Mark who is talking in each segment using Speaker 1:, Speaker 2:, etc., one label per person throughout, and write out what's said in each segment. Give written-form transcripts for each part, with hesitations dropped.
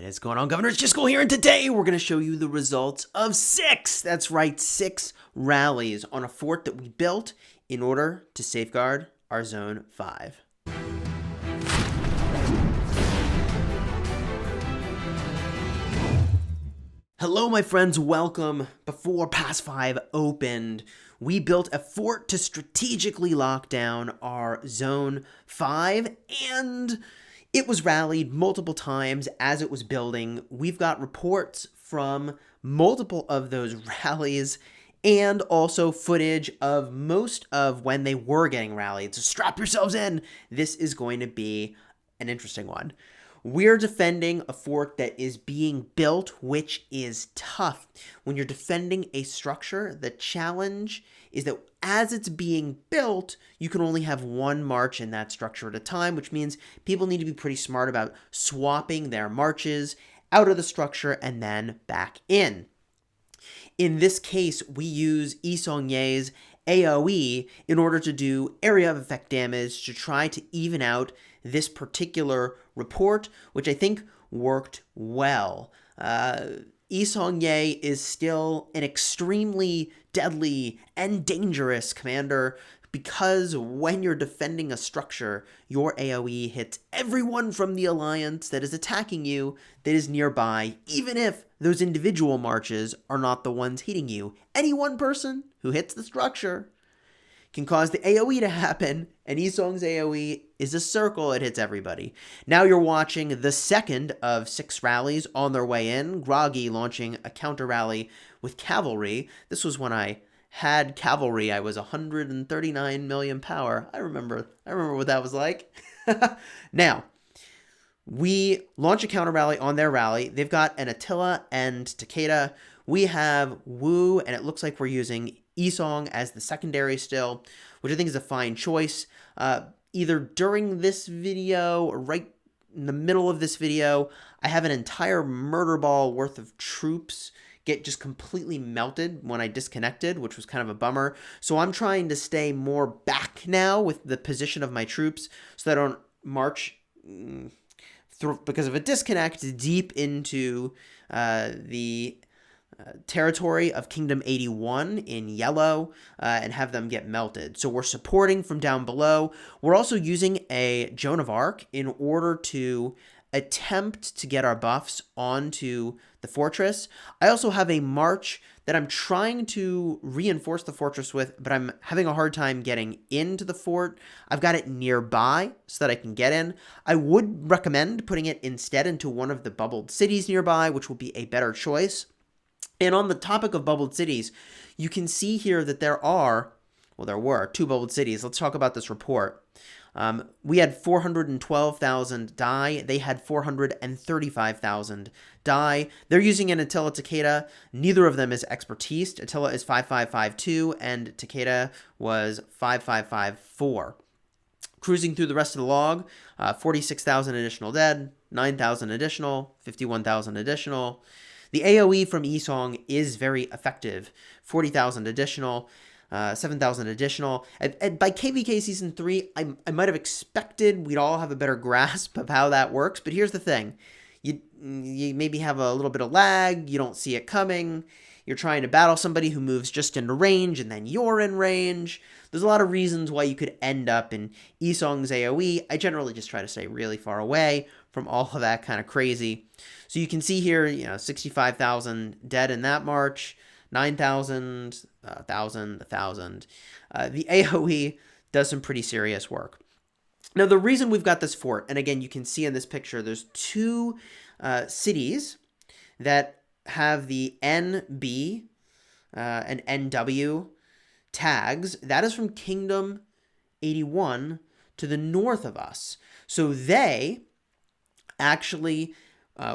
Speaker 1: What's going on, Governor? It's Chisgule here, and today we're going to show you the results of 6, that's right, 6 rallies on a fort that we built in order to safeguard our Zone 5. Hello, my friends. Welcome. Before Pass 5 opened, we built a fort to strategically lock down our Zone 5, and it was rallied multiple times as it was building. We've got reports from multiple of those rallies and also footage of most of when they were getting rallied. So strap yourselves in. This is going to be an interesting one. We're defending a fort that is being built, which is tough. When you're defending a structure, the challenge is that as it's being built, you can only have one march in that structure at a time, which means people need to be pretty smart about swapping their marches out of the structure and then back in. In this case, we use Yi Seong-Ye's AoE in order to do area of effect damage to try to even out this particular report, which I think worked well. Yi Seong-Ye is still an extremely deadly and dangerous commander because when you're defending a structure, your AoE hits everyone from the alliance that is attacking you that is nearby, even if those individual marches are not the ones hitting you. Any one person who hits the structure can cause the AoE to happen, and Yi Seong's AoE is a circle. It hits everybody. Now you're watching the second of 6 rallies on their way in. Groggy launching a counter rally with cavalry. This was when I had cavalry. I was 139 million power. I remember what that was like. Now, we launch a counter rally on their rally. They've got an Attila and Takeda. We have Wu, and it looks like we're using Yi Seong as the secondary still, which I think is a fine choice. Either during this video or right in the middle of this video, I have an entire murder ball worth of troops get just completely melted when I disconnected, which was kind of a bummer. So I'm trying to stay more back now with the position of my troops so that I don't march because of a disconnect deep into the territory of Kingdom 81 in yellow and have them get melted. So we're supporting from down below. We're also using a Joan of Arc in order to attempt to get our buffs onto the fortress. I also have a march that I'm trying to reinforce the fortress with, but I'm having a hard time getting into the fort. I've got it nearby so that I can get in. I would recommend putting it instead into one of the bubbled cities nearby, which will be a better choice. And on the topic of bubbled cities, you can see here that there were 2 bubbled cities. Let's talk about this report. We had 412,000 die. They had 435,000 die. They're using an Attila Takeda. Neither of them is expertise. Attila is 5552 and Takeda was 5554. Cruising through the rest of the log, 46,000 additional dead, 9,000 additional, 51,000 additional. The AoE from Yi Seong is very effective. 40,000 additional, 7,000 additional. By KVK Season 3, I might have expected we'd all have a better grasp of how that works, but here's the thing. You maybe have a little bit of lag, you don't see it coming, you're trying to battle somebody who moves just into range, and then you're in range. There's a lot of reasons why you could end up in Yi Seong's AoE. I generally just try to stay really far away from all of that kind of crazy. So you can see here, 65,000 dead in that march, 9,000, 1,000, 1,000. The AoE does some pretty serious work. Now, the reason we've got this fort, and again, you can see in this picture, there's 2 cities that have the NB and NW tags. That is from Kingdom 81 to the north of us. So they actually,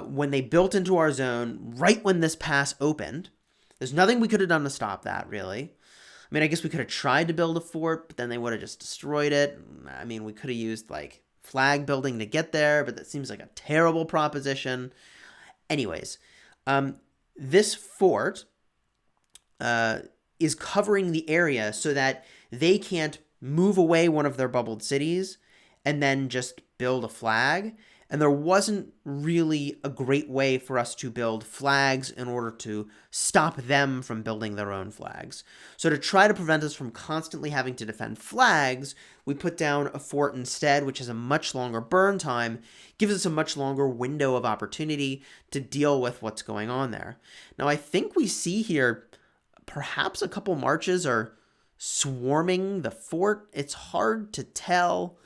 Speaker 1: when they built into our zone, right when this pass opened, there's nothing we could have done to stop that, really. I mean, I guess we could have tried to build a fort, but then they would have just destroyed it. I mean, we could have used, flag building to get there, but that seems like a terrible proposition. Anyways, this fort is covering the area so that they can't move away one of their bubbled cities and then just build a flag. and there wasn't really a great way for us to build flags in order to stop them from building their own flags. So to try to prevent us from constantly having to defend flags, we put down a fort instead, which has a much longer burn time, gives us a much longer window of opportunity to deal with what's going on there. Now, I think we see here perhaps a couple marches are swarming the fort. It's hard to tell.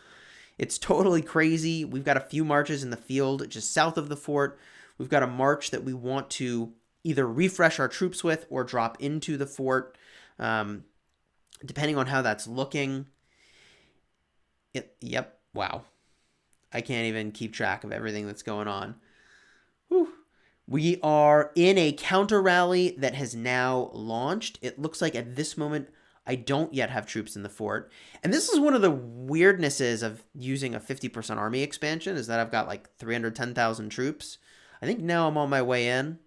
Speaker 1: It's totally crazy. We've got a few marches in the field just south of the fort. We've got a march that we want to either refresh our troops with or drop into the fort, depending on how that's looking. Yep, wow. I can't even keep track of everything that's going on. Whew. We are in a counter rally that has now launched. It looks like at this moment, I don't yet have troops in the fort. And this is one of the weirdnesses of using a 50% army expansion, is that I've got like 310,000 troops. I think now I'm on my way in.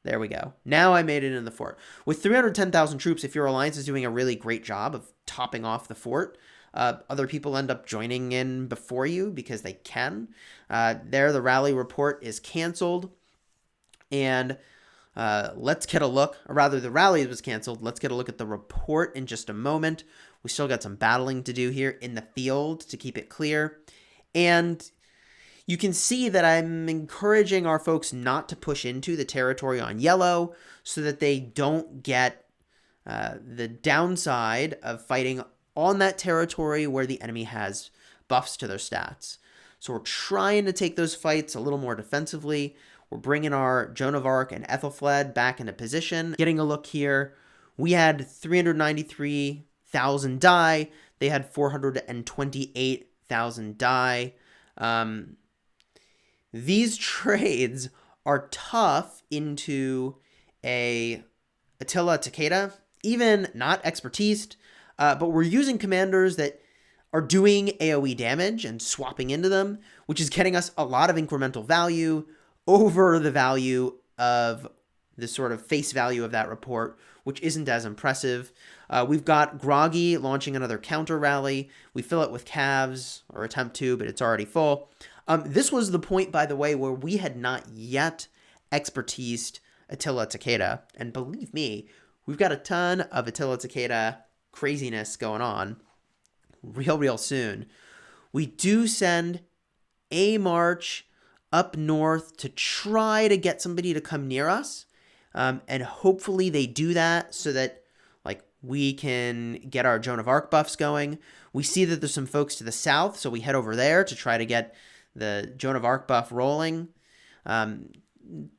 Speaker 1: There we go. Now I made it in the fort. With 310,000 troops, if your alliance is doing a really great job of topping off the fort, other people end up joining in before you because they can. There, the rally report is canceled. And let's get a look, or rather the rally was canceled. Let's get a look at the report in just a moment. We still got some battling to do here in the field to keep it clear. And you can see that I'm encouraging our folks not to push into the territory on yellow so that they don't get the downside of fighting on that territory where the enemy has buffs to their stats. So we're trying to take those fights a little more defensively. We're bringing our Joan of Arc and Ethelfled back into position. Getting a look here, we had 393,000 die. They had 428,000 die. These trades are tough into a Attila Takeda, even not expertise, but we're using commanders that are doing AoE damage and swapping into them, which is getting us a lot of incremental value over the value of the sort of face value of that report, which isn't as impressive. We've got Groggy launching another counter rally. We fill it with calves, or attempt to, but it's already full. This was the point, by the way, where we had not yet expertised Attila Takeda. And believe me, we've got a ton of Attila Takeda craziness going on real soon. We do send a march up north to try to get somebody to come near us. And hopefully they do that so that like we can get our Joan of Arc buffs going. We see that there's some folks to the south, so we head over there to try to get the Joan of Arc buff rolling.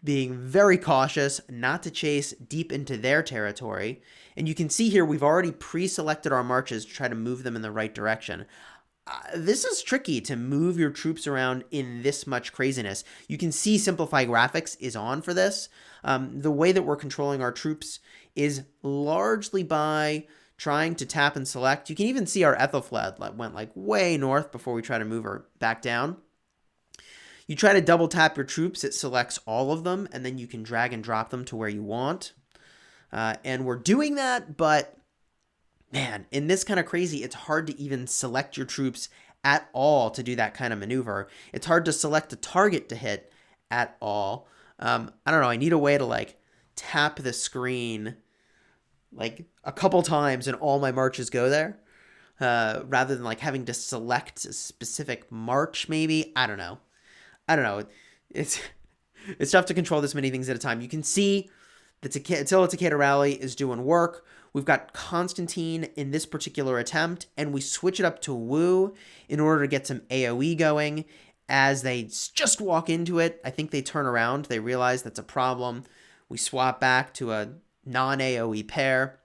Speaker 1: Being very cautious not to chase deep into their territory. And you can see here we've already pre-selected our marches to try to move them in the right direction. This is tricky to move your troops around in this much craziness. You can see Simplify Graphics is on for this. The way that we're controlling our troops is largely by trying to tap and select. You can even see our Ethelfled went like way north before we try to move her back down. You try to double tap your troops, it selects all of them, and then you can drag and drop them to where you want. And we're doing that, but man, in this kind of crazy, it's hard to even select your troops at all to do that kind of maneuver. It's hard to select a target to hit at all. I don't know, I need a way to like tap the screen like a couple times and all my marches go there. Rather than like having to select a specific march maybe. I don't know. It's tough to control this many things at a time. You can see the Attila Takeda rally is doing work. We've got Constantine in this particular attempt, and we switch it up to Wu in order to get some AoE going. As they just walk into it, I think they turn around. They realize that's a problem. We swap back to a non-AoE pair.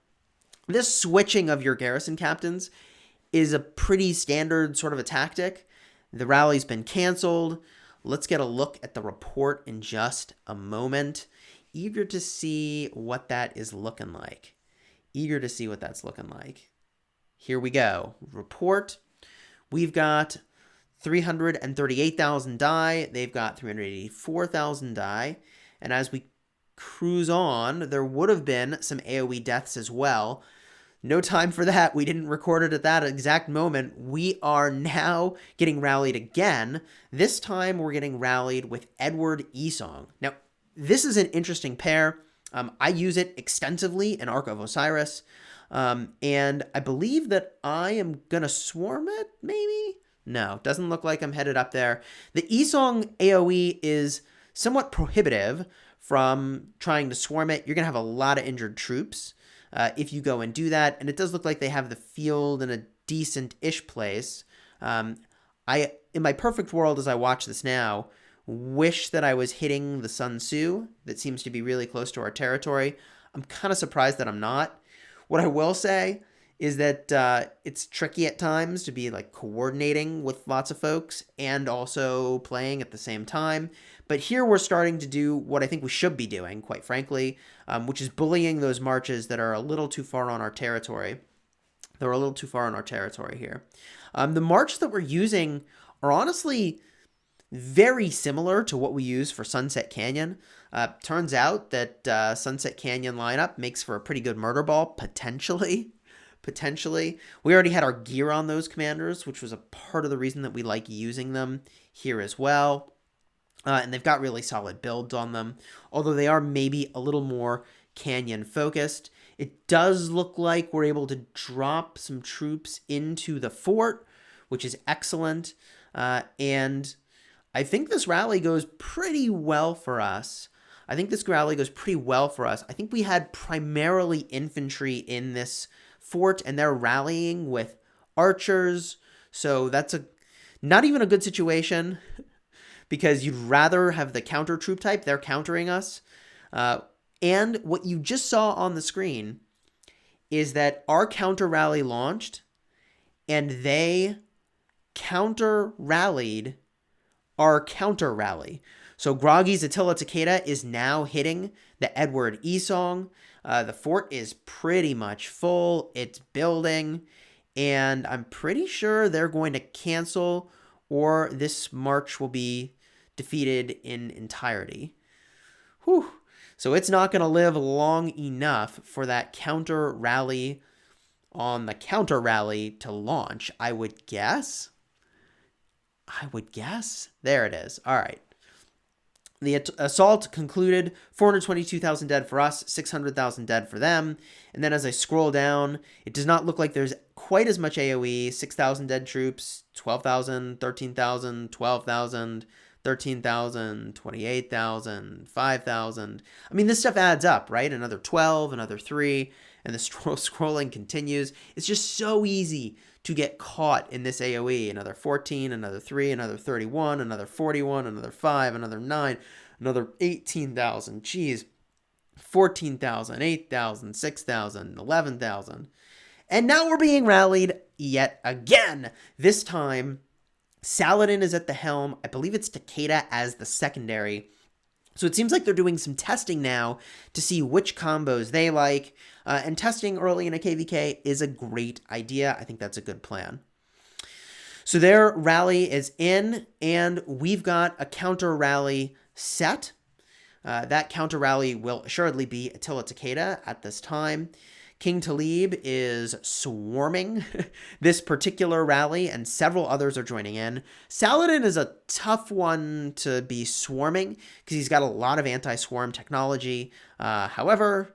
Speaker 1: This switching of your garrison captains is a pretty standard sort of a tactic. The rally's been canceled. Let's get a look at the report in just a moment. Eager to see what that is looking like. Eager to see what that's looking like. Here we go. Report. We've got 338,000 die. They've got 384,000 die. And as we cruise on, there would have been some AoE deaths as well. no time for that. We didn't record it at that exact moment. We are now getting rallied again. This time we're getting rallied with Edward Esong. Now, this is an interesting pair. I use it extensively in Ark of Osiris. And I believe that I am going to swarm it, maybe? No, doesn't look like I'm headed up there. The Esong AoE is somewhat prohibitive from trying to swarm it. You're going to have a lot of injured troops if you go and do that. And it does look like they have the field in a decent-ish place. In my perfect world, as I watch this now, wish that I was hitting the Sun Tzu that seems to be really close to our territory. I'm kind of surprised that I'm not. What I will say is that it's tricky at times to be like coordinating with lots of folks and also playing at the same time. But here we're starting to do what I think we should be doing, quite frankly, which is bullying those marches that are a little too far on our territory. They're a little too far on our territory here. The march that we're using are honestly very similar to what we use for Sunset Canyon. Turns out that Sunset Canyon lineup makes for a pretty good murder ball, potentially. We already had our gear on those commanders, which was a part of the reason that we like using them here as well. And they've got really solid builds on them, although they are maybe a little more canyon focused. It does look like we're able to drop some troops into the fort, which is excellent. And I think this rally goes pretty well for us. I think we had primarily infantry in this fort, and they're rallying with archers. So that's not even a good situation because you'd rather have the counter troop type. They're countering us. And what you just saw on the screen is that our counter rally launched and they counter rallied our counter rally. So Groggy's Attila Takeda is now hitting the Edward Esong. The fort is pretty much full. It's building. And I'm pretty sure they're going to cancel or this march will be defeated in entirety. Whew. So it's not going to live long enough for that counter rally on the counter rally to launch, I would guess. There it is. All right. The assault concluded, 422,000 dead for us, 600,000 dead for them. And then as I scroll down, it does not look like there's quite as much AoE. 6,000 dead troops, 12,000, 13,000, 12,000, 13,000, 28,000, 5,000. I mean, this stuff adds up, right? Another 12, another 3, and the scrolling continues. It's just so easy to get caught in this AoE. Another 14, another 3, another 31, another 41, another 5, another 9, another 18,000. Jeez. 14,000, 8,000, 6,000, 11,000. And now we're being rallied yet again. This time, Saladin is at the helm. I believe it's Takeda as the secondary. So it seems like they're doing some testing now to see which combos they like. And testing early in a KVK is a great idea. I think that's a good plan. So their rally is in, and we've got a counter rally set. That counter rally will assuredly be Attila Takeda at this time. King Talib is swarming this particular rally, and several others are joining in. Saladin is a tough one to be swarming because he's got a lot of anti-swarm technology. However,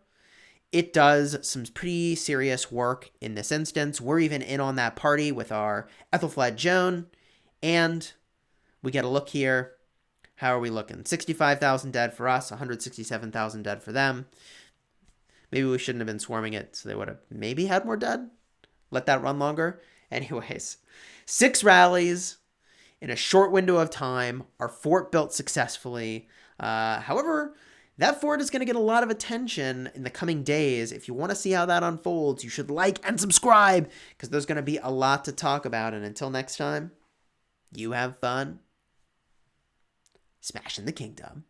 Speaker 1: it does some pretty serious work in this instance. We're even in on that party with our Ethelflaed Joan, and we get a look here. How are we looking? 65,000 dead for us, 167,000 dead for them. Maybe we shouldn't have been swarming it, so they would have maybe had more dead. Let that run longer. Anyways, 6 rallies in a short window of time. Our fort built successfully. However, that fort is going to get a lot of attention in the coming days. If you want to see how that unfolds, you should like and subscribe because there's going to be a lot to talk about. And until next time, you have fun smashing the kingdom.